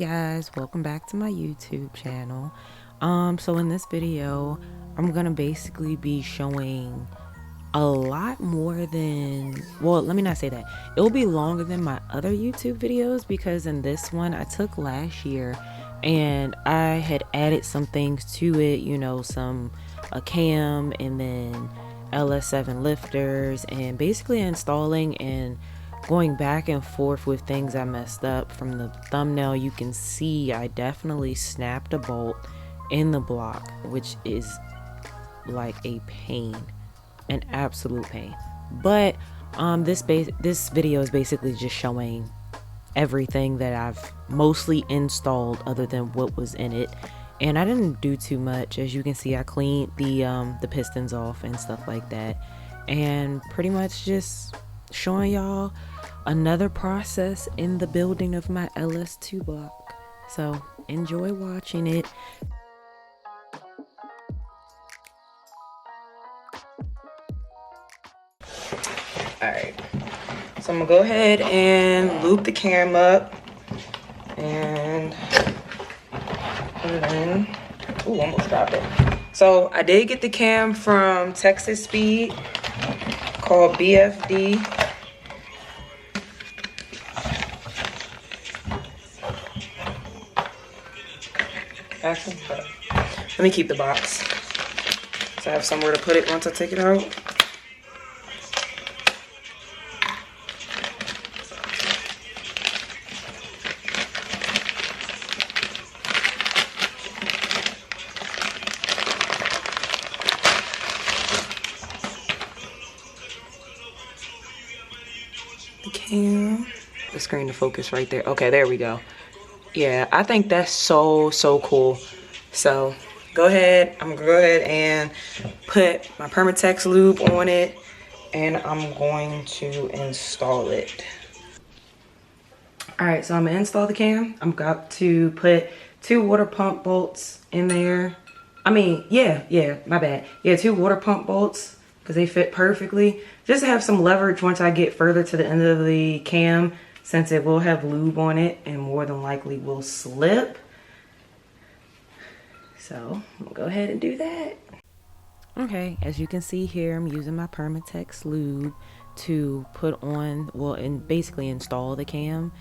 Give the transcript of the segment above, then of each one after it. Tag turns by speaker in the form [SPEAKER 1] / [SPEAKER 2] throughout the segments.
[SPEAKER 1] guys, welcome back to my YouTube channel. So in this video I'm gonna basically be showing a lot more than, well, let me not say that, it will be longer than my other YouTube videos, because in this one I took last year and I had added some things to it, you know, a cam and then LS7 lifters, and basically installing and going back and forth with things I messed up. From the thumbnail you can see I definitely snapped a bolt in the block, which is like a pain, an absolute pain. But this video is basically just showing everything that I've mostly installed other than what was in it, and I didn't do too much. As you can see, I cleaned the pistons off and stuff like that, and pretty much just showing y'all another process in the building of my LS2 block. So enjoy watching it. Alright, so I'm gonna go ahead and loop the cam up and put it in. Ooh, almost dropped it. So I did get the cam from Texas Speed, called BFD. Actually, let me keep the box so I have somewhere to put it once I take it out. The cam, the screen to focus right there. Okay, there we go. Yeah, I think that's so cool. So I'm gonna go ahead and put my Permatex lube on it, and I'm going to install it. All right, so I'm gonna install the cam. I'm got to put 2 water pump bolts in there. I mean, yeah, my bad. Yeah, 2 water pump bolts, because they fit perfectly. Just to have some leverage once I get further to the end of the cam, since it will have lube on it and more than likely will slip. So I'm gonna go ahead and do that. Okay, as you can see here, I'm using my Permatex lube to put on, well, and basically install the cam.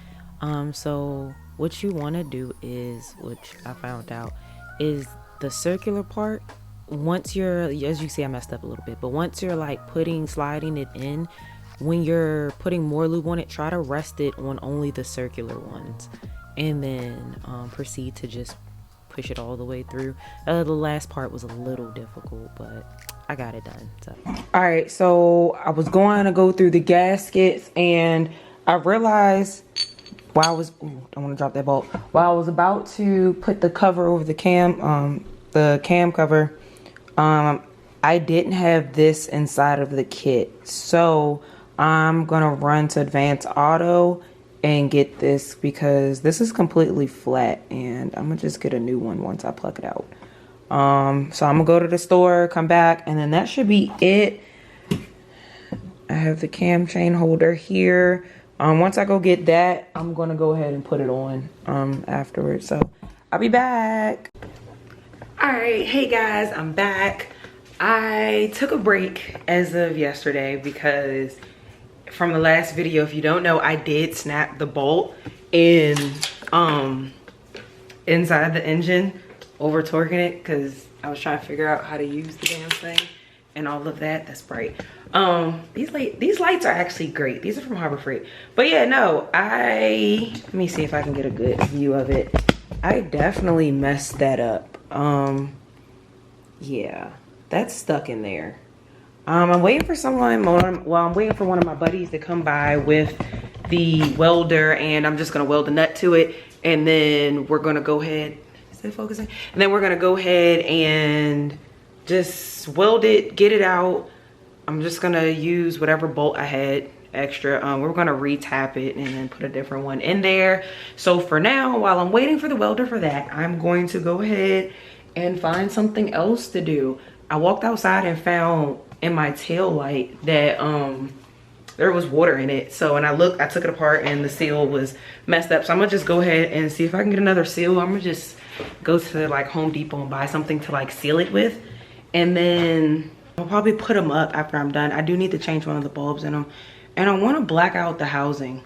[SPEAKER 1] So what you want to do is, which I found out, is the circular part. Once you're, as you see, I messed up a little bit, but once you're like sliding it in, when you're putting more lube on it, try to rest it on only the circular ones, and then proceed to just push it all the way through. The last part was a little difficult, but I got it done. So all right, so I was going to go through the gaskets, and I realized while I was, ooh, don't want to drop that bolt, while I was about to put the cover over the cam cover, I didn't have this inside of the kit. So I'm gonna run to Advanced Auto and get this, because this is completely flat, and I'm gonna just get a new one once I pluck it out. So I'm gonna go to the store, come back, and then that should be it. I have the cam chain holder here. Once I go get that, I'm gonna go ahead and put it on afterwards. So I'll be back. All right, hey guys, I'm back. I took a break as of yesterday because from the last video, if you don't know, I did snap the bolt in inside the engine, over torquing it, because I was trying to figure out how to use the damn thing and all of that. That's bright. These lights are actually great. These are from Harbor Freight. But yeah, no, let me see if I can get a good view of it. I definitely messed that up. Yeah, that's stuck in there. I'm waiting for someone, I'm waiting for one of my buddies to come by with the welder, and I'm just gonna weld a nut to it, and then we're gonna go ahead, is it focusing? And then we're gonna go ahead and just weld it, get it out. I'm just gonna use whatever bolt I had extra. We're gonna retap it and then put a different one in there. So for now, while I'm waiting for the welder for that, I'm going to go ahead and find something else to do. I walked outside and found in my tail light that there was water in it. So when I took it apart and the seal was messed up. So I'm gonna just go ahead and see if I can get another seal. I'm gonna just go to like Home Depot and buy something to like seal it with. And then I'll probably put them up after I'm done. I do need to change one of the bulbs in them. And I wanna black out the housing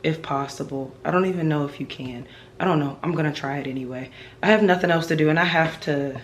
[SPEAKER 1] if possible. I don't even know if you can. I don't know. I'm gonna try it anyway. I have nothing else to do and I have to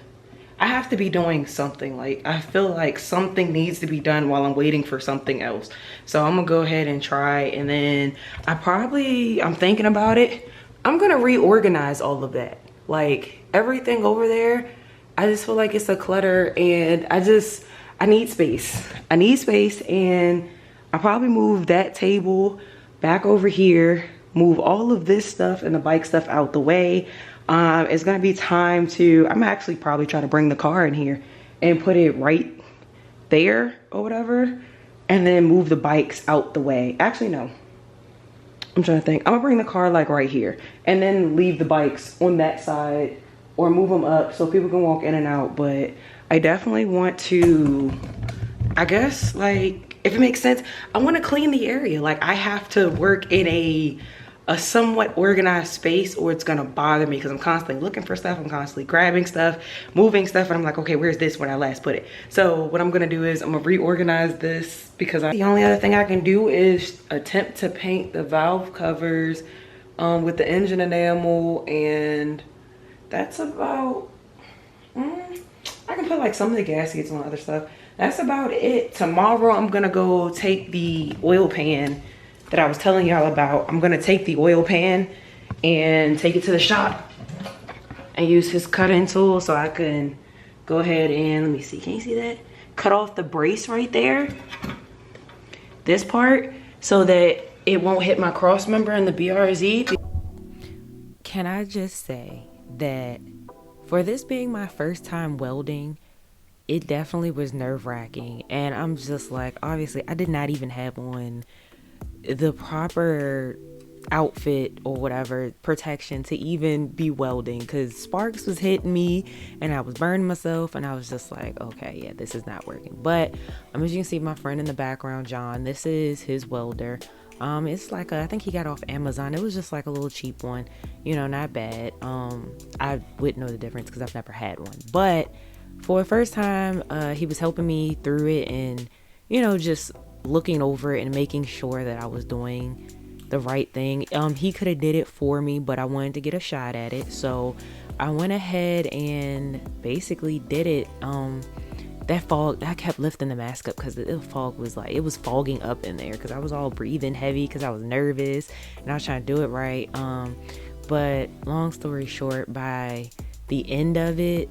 [SPEAKER 1] be doing something. Like, I feel like something needs to be done while I'm waiting for something else. So I'm gonna go ahead and try, and then I'm thinking about it. I'm gonna reorganize all of that. Like, everything over there, I just feel like it's a clutter, and I need space. I need space, and I'll probably move that table back over here, move all of this stuff and the bike stuff out the way. It's gonna be time to, I'm actually probably try to bring the car in here and put it right there or whatever, and then move the bikes out the way. Actually, no. I'm trying to think. I'm gonna bring the car like right here and then leave the bikes on that side or move them up so people can walk in and out. But I definitely want to, I guess, like, if it makes sense, I want to clean the area. Like, I have to work in a somewhat organized space or it's gonna bother me because I'm constantly looking for stuff. I'm constantly grabbing stuff, moving stuff, and I'm like, okay, where's this when I last put it? So what I'm gonna do is I'm gonna reorganize this because the only other thing I can do is attempt to paint the valve covers with the engine enamel, and that's about, I can put like some of the gaskets on other stuff. That's about it. Tomorrow I'm gonna go take the oil pan that I was telling y'all about. I'm gonna take the oil pan and take it to the shop and use his cutting tool so I can go ahead and, let me see, can you see that? Cut off the brace right there, this part, so that it won't hit my cross member in the BRZ.
[SPEAKER 2] Can I just say that for this being my first time welding, it definitely was nerve-wracking, and I'm just like, obviously I did not even have on the proper outfit or whatever protection to even be welding, because sparks was hitting me and I was burning myself, and I was just like, okay, yeah, this is not working. But as you can see, my friend in the background, John, this is his welder. It's like I think he got off Amazon. It was just like a little cheap one, you know, not bad. I wouldn't know the difference because I've never had one, but for the first time, he was helping me through it and, you know, just looking over it and making sure that I was doing the right thing. He could have did it for me, but I wanted to get a shot at it, so I went ahead and basically did it. That fog, I kept lifting the mask up because the fog was like, it was fogging up in there because I was all breathing heavy because I was nervous and I was trying to do it right. But long story short, by the end of it,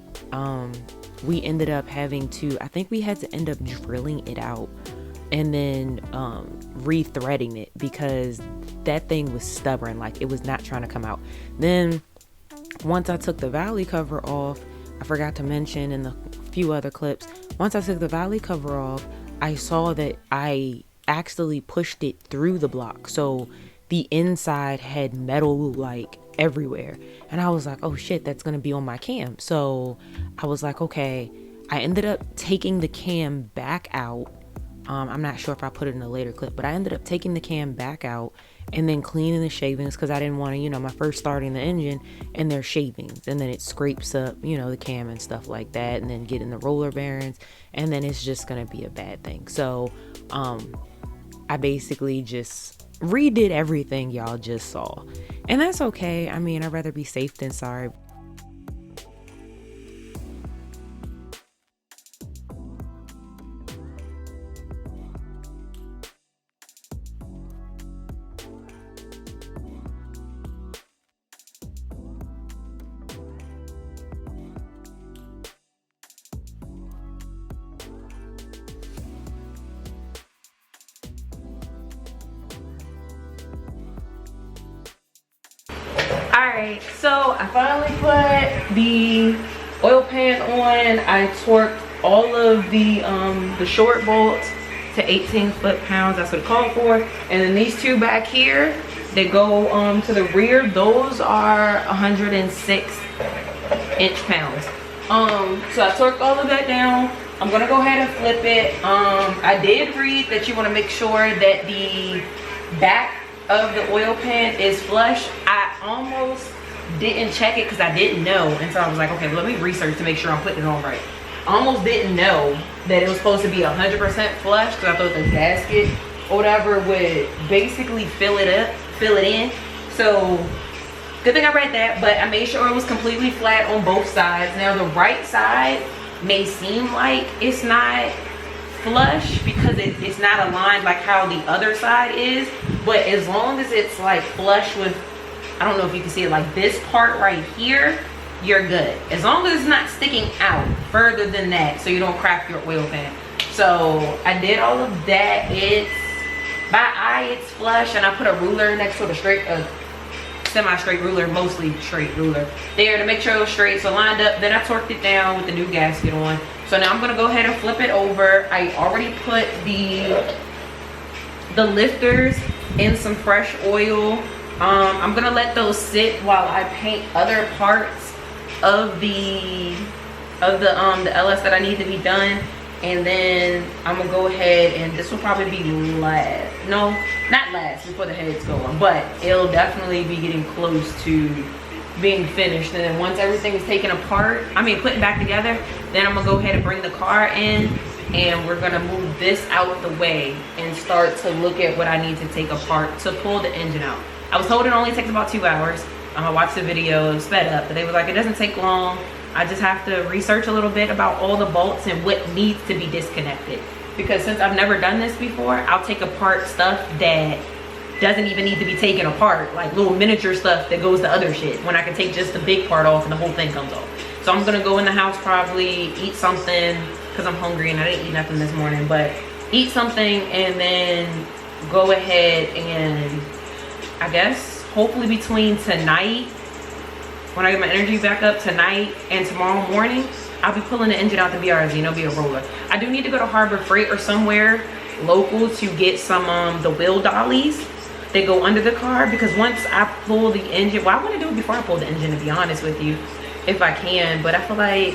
[SPEAKER 2] we ended up having to, I think we had to end up drilling it out and then re-threading it because that thing was stubborn, like it was not trying to come out. Then once I took the valley cover off, I forgot to mention in the few other clips, once I took the valley cover off, I saw that I actually pushed it through the block, so the inside had metal like everywhere, and I was like, oh shit, that's gonna be on my cam. So I was like, okay, I ended up taking the cam back out. I'm not sure if I put it in a later clip, but I ended up taking the cam back out and then cleaning the shavings because I didn't want to, you know, my first starting the engine and there's shavings and then it scrapes up, you know, the cam and stuff like that, and then getting the roller bearings, and then it's just gonna be a bad thing. So I basically just redid everything y'all just saw, and that's okay. I mean, I'd rather be safe than sorry.
[SPEAKER 1] Alright, so I finally put the oil pan on. I torqued all of the short bolts to 18 foot-pounds. That's what it called for. And then these two back here, they go to the rear. Those are 106 inch-pounds. So I torqued all of that down. I'm gonna go ahead and flip it. I did read that you want to make sure that the back of the oil pan is flush. I almost didn't check it because I didn't know, and so I was like, okay, let me research to make sure I'm putting it on right. I almost didn't know that it was supposed to be 100% flush because I thought the gasket or whatever would basically fill it in. So good thing I read that, but I made sure it was completely flat on both sides. Now the right side may seem like it's not flush because it's not aligned like how the other side is, but as long as it's like flush with, I don't know if you can see it, like this part right here, you're good. As long as it's not sticking out further than that so you don't crack your oil pan. So I did all of that. It's by eye, it's flush, and I put a ruler next to the straight, semi-straight ruler, mostly straight ruler there to make sure it was straight. So lined up, then I torqued it down with the new gasket on. So now I'm gonna go ahead and flip it over. I already put the lifters in some fresh oil. I'm gonna let those sit while I paint other parts of the LS that I need to be done. And then I'm gonna go ahead, and this will probably be last, no, not last before the heads go on, but it'll definitely be getting close to being finished. And then once everything is taken apart, putting back together, then I'm gonna go ahead and bring the car in, and we're gonna move this out the way and start to look at what I need to take apart to pull the engine out. I was told it only takes about 2 hours. I watched the video, sped up, but they were like, it doesn't take long. I just have to research a little bit about all the bolts and what needs to be disconnected. Because since I've never done this before, I'll take apart stuff that doesn't even need to be taken apart, like little miniature stuff that goes to other shit, when I can take just the big part off and the whole thing comes off. So I'm gonna go in the house, probably eat something, because I'm hungry and I didn't eat nothing this morning, but eat something and then go ahead and, I guess, hopefully between tonight, when I get my energy back up tonight, and tomorrow morning, I'll be pulling the engine out the BRZ, and it'll be a roller. I do need to go to Harbor Freight or somewhere local to get some the wheel dollies that go under the car, because once I pull the engine, well, I want to do it before I pull the engine, to be honest with you, if I can, but I feel like,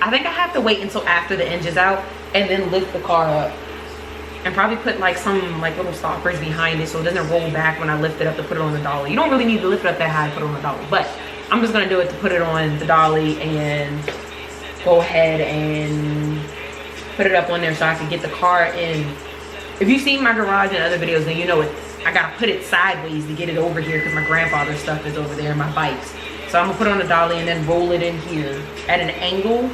[SPEAKER 1] I think I have to wait until after the engine's out and then lift the car up. And probably put like some like little stoppers behind it so it doesn't roll back when I lift it up to put it on the dolly. You don't really need to lift it up that high to put it on the dolly, but I'm just gonna do it to put it on the dolly and go ahead and put it up on there so I can get the car in. If you've seen my garage in other videos, then you know I gotta put it sideways to get it over here because my grandfather's stuff is over there, my bikes. So I'm gonna put it on the dolly and then roll it in here at an angle.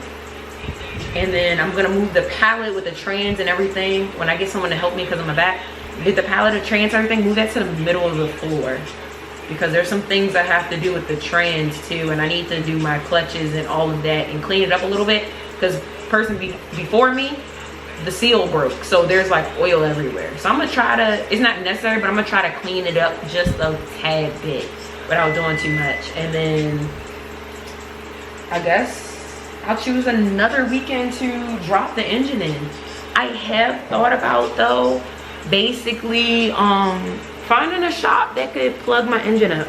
[SPEAKER 1] And then I'm gonna move the pallet with the trans and everything. When I get someone to help me because I'm a back, get the pallet, the trans, everything, move that to the middle of the floor. Because there's some things I have to do with the trans too, and I need to do my clutches and all of that and clean it up a little bit. Because person before me, the seal broke, so there's like oil everywhere. So I'm gonna try to, it's not necessary, but I'm gonna try to clean it up just a tad bit without doing too much. And then I guess I'll choose another weekend to drop the engine in. I have thought about, though, basically finding a shop that could plug my engine up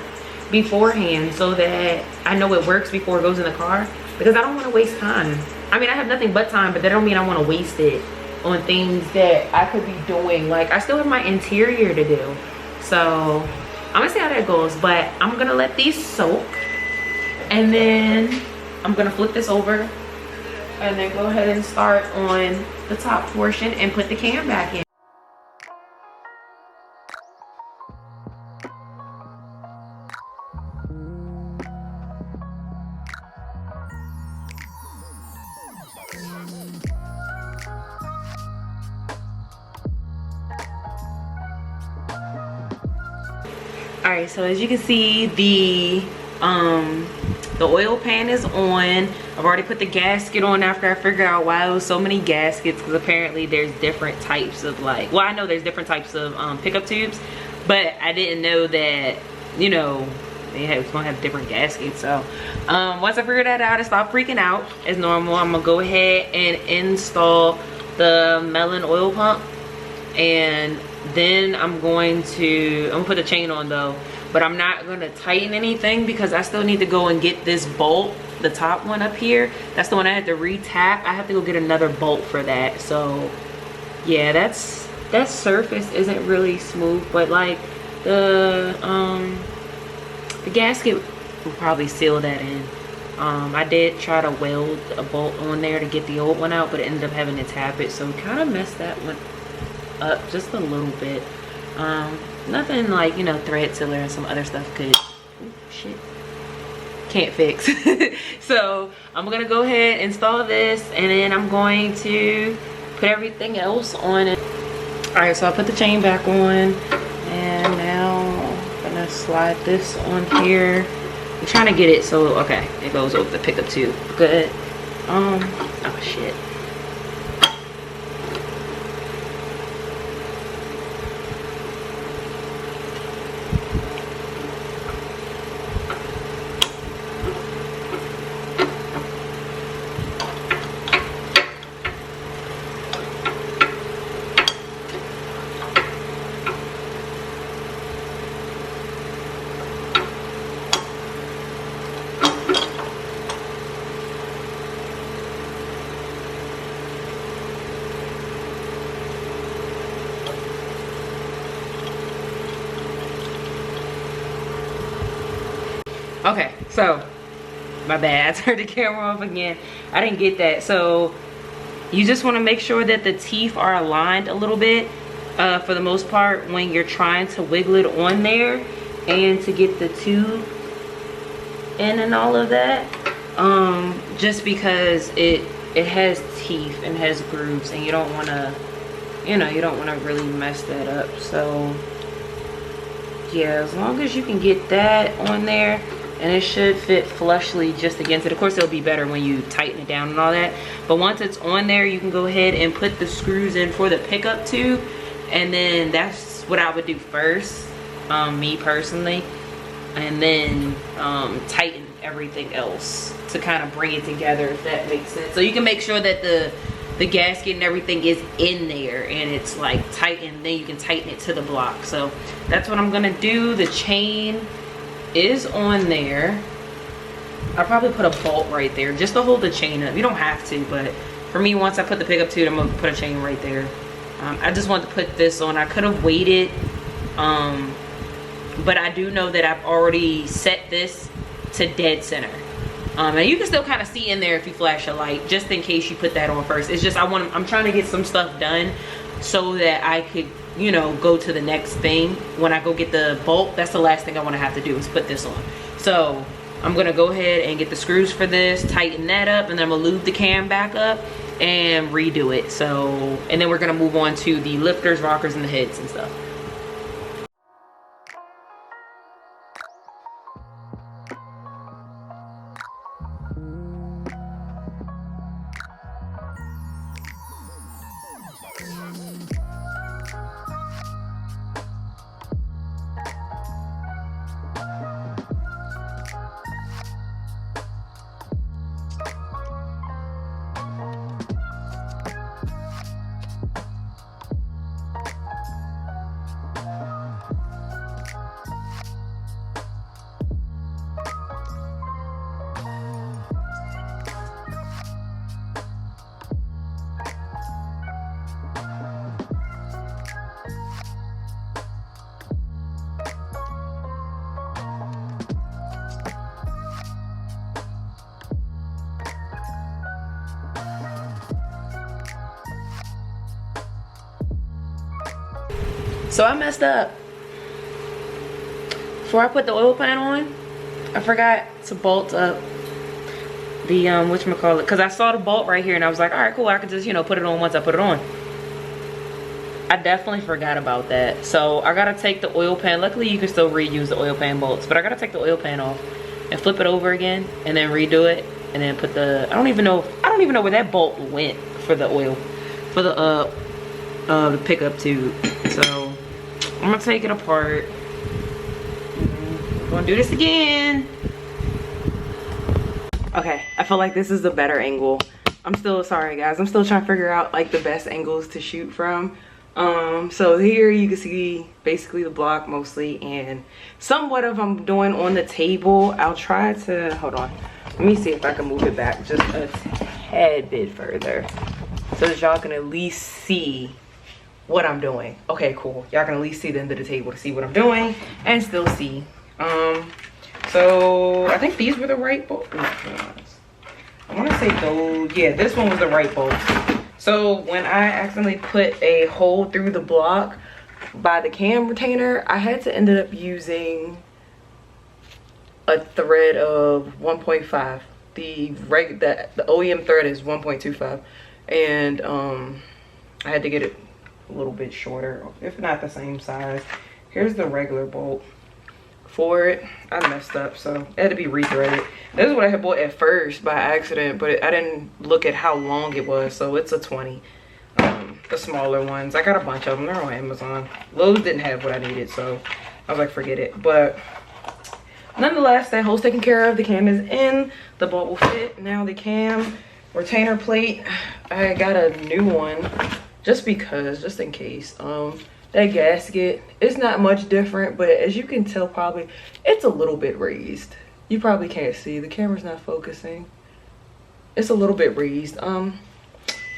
[SPEAKER 1] beforehand so that I know it works before it goes in the car, because I don't want to waste time. I have nothing but time, but that don't mean I want to waste it on things that I could be doing. Like, I still have my interior to do, so I'm gonna see how that goes. But I'm gonna let these soak, and then I'm gonna flip this over and then go ahead and start on the top portion and put the cam back in. All right, so as you can see, the oil pan is on. I've already put the gasket on after I figured out why it was so many gaskets, because apparently there's different types of, like, well, I know there's different types of pickup tubes, but I didn't know that, you know, it's gonna have different gaskets. So once I figured that out, I stopped freaking out as normal. I'm gonna go ahead and install the melon oil pump, and then I'm gonna put the chain on though, but I'm not gonna tighten anything because I still need to go and get this bolt the top one up here, that's the one I had to retap. I have to go get another bolt for that. So yeah, that surface isn't really smooth, but like the gasket will probably seal that in. I did try to weld a bolt on there to get the old one out, but it ended up having to tap it, so kind of messed that one up just a little bit. Nothing like, you know, thread sealer and some other stuff could, ooh, shit, can't fix. So I'm gonna go ahead, install this, and then I'm going to put everything else on it. All right, so I put the chain back on, and now I'm gonna slide this on here. I'm trying to get it so, okay, it goes over the pickup too. Good. Oh shit. Okay, so my bad, I turned the camera off again. I didn't get that. So you just want to make sure that the teeth are aligned a little bit for the most part when you're trying to wiggle it on there, and to get the tube in and all of that, just because it has teeth and has grooves, and you don't want to, you know, you don't want to really mess that up. So yeah, as long as you can get that on there, and it should fit flushly just against it. Of course, it'll be better when you tighten it down and all that, but once it's on there, you can go ahead and put the screws in for the pickup tube, and then that's what I would do first, me personally, and then tighten everything else to kind of bring it together, if that makes sense. So you can make sure that the gasket and everything is in there and it's like tightened, then you can tighten it to the block. So that's what I'm gonna do. The chain is on there. I'll probably put a bolt right there just to hold the chain up. You don't have to, but for me, once I put the pickup tube, I'm gonna put a chain right there. I just wanted to put this on. I could have waited, but I do know that I've already set this to dead center. And you can still kind of see in there if you flash a light, just in case you put that on first. It's just I'm trying to get some stuff done so that I could, you know, go to the next thing. When I go get the bolt, that's the last thing I want to have to do is put this on. So I'm gonna go ahead and get the screws for this, tighten that up, and then I'm gonna lube the cam back up and redo it. So, and then we're gonna move on to the lifters, rockers, and the heads and stuff. So I messed up. Before I put the oil pan on, I forgot to bolt up the whatchamacallit, because I saw the bolt right here and I was like, all right, cool, I could just, you know, put it on once I put it on. I definitely forgot about that. So I gotta take the oil pan. Luckily you can still reuse the oil pan bolts, but I gotta take the oil pan off and flip it over again and then redo it, and then put the, I don't even know where that bolt went for the oil, for the pickup tube. So I'm gonna take it apart. I'm gonna do this again. Okay, I feel like this is the better angle. I'm still, sorry guys, I'm still trying to figure out like the best angles to shoot from. So here you can see basically the block mostly, and somewhat of I'm doing on the table. I'll try to, hold on, Let me see if I can move it back just a tad bit further so that y'all can at least see what I'm doing. Okay, cool. Y'all can at least see the end of the table to see what I'm doing and still see. So I think these were the right bolts. I want to say those. Yeah, this one was the right bolt. So when I accidentally put a hole through the block by the cam retainer, I had to end up using a thread of 1.5. The OEM thread is 1.25, and I had to get it a little bit shorter, if not the same size. Here's the regular bolt for it. I messed up, so it had to be rethreaded. This is what I had bought at first by accident, but I didn't look at how long it was, so it's a 20. The smaller ones, I got a bunch of them. They're on Amazon. Lowe's didn't have what I needed, so I was like, forget it. But nonetheless, that hole's taken care of. The cam is in. The bolt will fit. Now the cam retainer plate, I got a new one just because, just in case. That gasket, it's not much different, but as you can tell, probably it's a little bit raised. You probably can't see, the camera's not focusing. It's a little bit raised.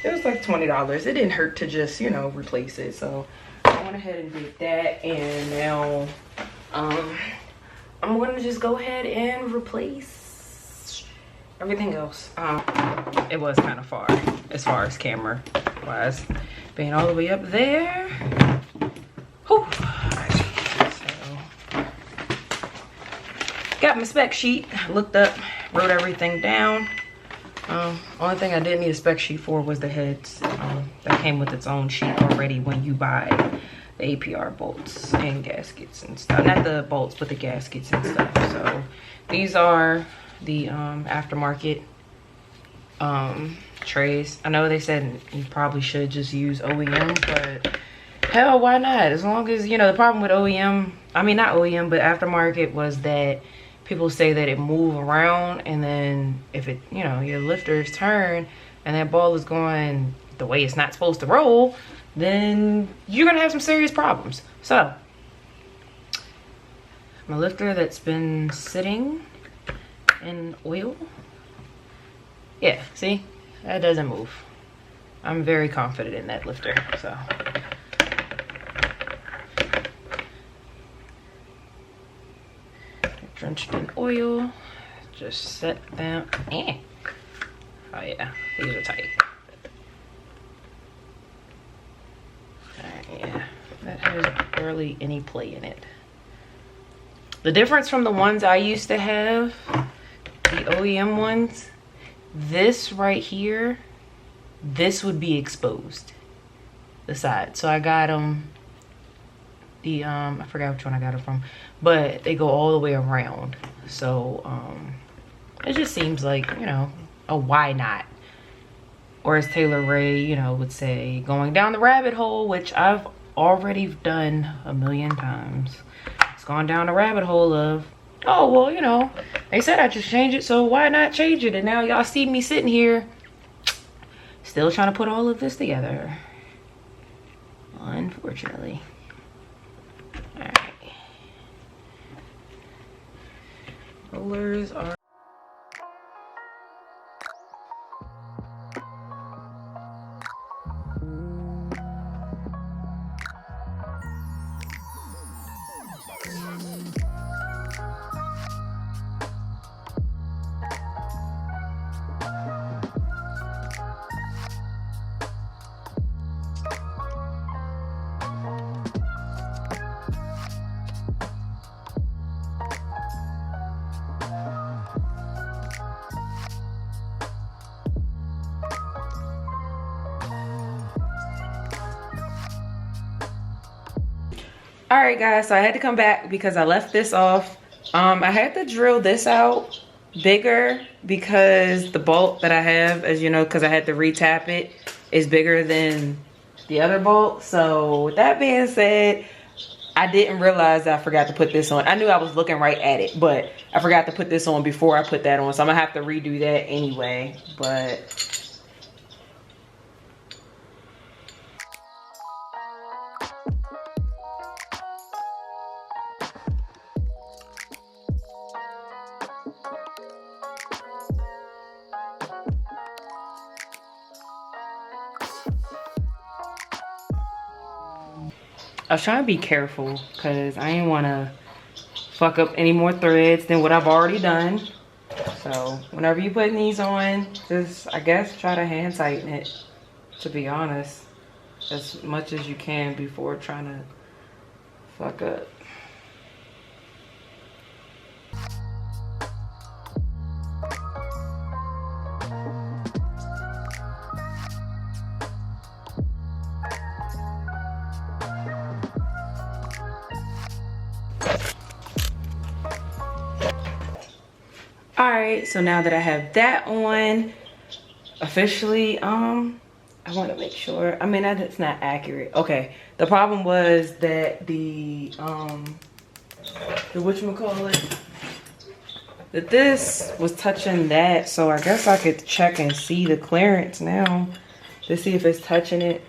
[SPEAKER 1] It was like $20. It didn't hurt to just, you know, replace it. So I went ahead and did that, and now I'm gonna just go ahead and replace everything else. It was kind of far as camera wise, being all the way up there. Whew. So got my spec sheet, looked up, wrote everything down. Only thing I didn't need a spec sheet for was the heads. That came with its own sheet already when you buy the APR bolts and gaskets and stuff. Not the bolts, but the gaskets and stuff. So these are the aftermarket trays. I know they said you probably should just use OEM, but hell, why not? As long as, you know, the problem with OEM, I mean not OEM, but aftermarket was that people say that it move around, and then if it, you know, your lifters turn and that ball is going the way it's not supposed to roll, then you're gonna have some serious problems. So my lifter that's been sitting in oil, yeah, see, that doesn't move. I'm very confident in that lifter. So drenched in oil, just set them. Oh yeah, these are tight. Yeah, that has barely any play in it. The difference from the ones I used to have, the OEM ones, this right here, this would be exposed, the side. So I got them, I forgot which one I got it from, but they go all the way around. So it just seems like, you know, a why not? Or as Taylor Ray, you know, would say, going down the rabbit hole, which I've already done a million times. It's gone down the rabbit hole of, oh, well, you know, they said I just change it, so why not change it? And now y'all see me sitting here still trying to put all of this together, unfortunately. All right. Rollers are all right, guys, so I had to come back because I left this off. I had to drill this out bigger because the bolt that I have, as you know, because I had to retap it, is bigger than the other bolt. So with that being said, I didn't realize I forgot to put this on. I knew I was looking right at it, but I forgot to put this on before I put that on. So I'm gonna have to redo that anyway, but I was trying to be careful because I didn't want to fuck up any more threads than what I've already done. So whenever you putting these on, just, I guess, try to hand tighten it, to be honest, as much as you can before trying to fuck up. All right, so now that I have that on, officially, I want to make sure, I mean, it's not accurate. Okay, the problem was that the whatchamacallit, that this was touching that, so I guess I could check and see the clearance now to see if it's touching it.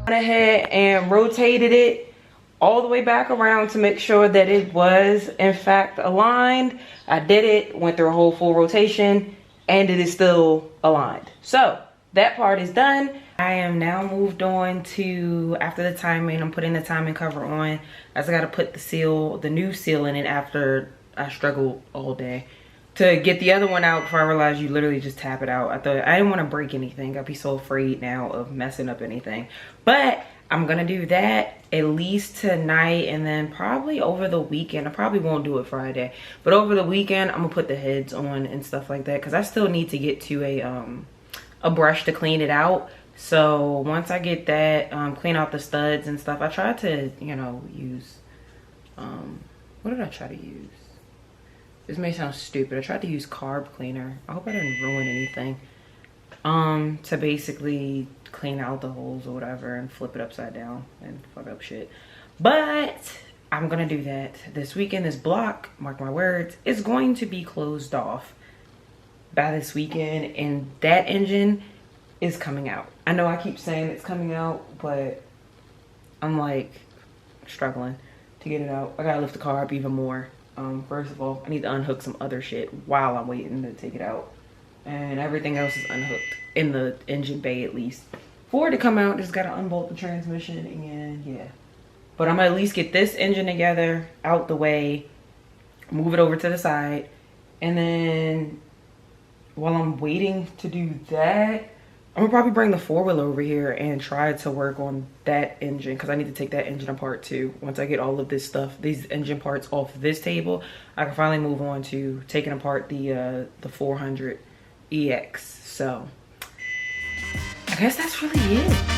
[SPEAKER 1] Went ahead and rotated it all the way back around to make sure that it was in fact aligned. I did it, went through a whole full rotation, and it is still aligned. So that part is done. I am now moved on to, after the timing, I'm putting the timing cover on. I just gotta put the seal, the new seal in it after I struggled all day to get the other one out before I realized you literally just tap it out. I thought, I didn't want to break anything. I'd be so afraid now of messing up anything. But I'm gonna do that at least tonight, and then probably over the weekend. I probably won't do it Friday, but over the weekend I'm gonna put the heads on and stuff like that, because I still need to get to a brush to clean it out. So once I get that, clean out the studs and stuff, I tried to, you know, use, what did I try to use? This may sound stupid. I tried to use carb cleaner. I hope I didn't ruin anything. To basically clean out the holes or whatever and flip it upside down and fuck up shit. But I'm gonna do that this weekend. This block, mark my words, is going to be closed off by this weekend, and that engine is coming out. I know I keep saying it's coming out, but I'm like struggling to get it out. I gotta lift the car up even more. First of all, I need to unhook some other shit while I'm waiting to take it out. And everything else is unhooked in the engine bay, at least. For it to come out, just gotta unbolt the transmission and yeah. But I'm gonna at least get this engine together, out the way, move it over to the side. And then while I'm waiting to do that, I'm gonna probably bring the four-wheeler over here and try to work on that engine, because I need to take that engine apart too. Once I get all of this stuff, these engine parts off this table, I can finally move on to taking apart the 400 EX. So I guess that's really it.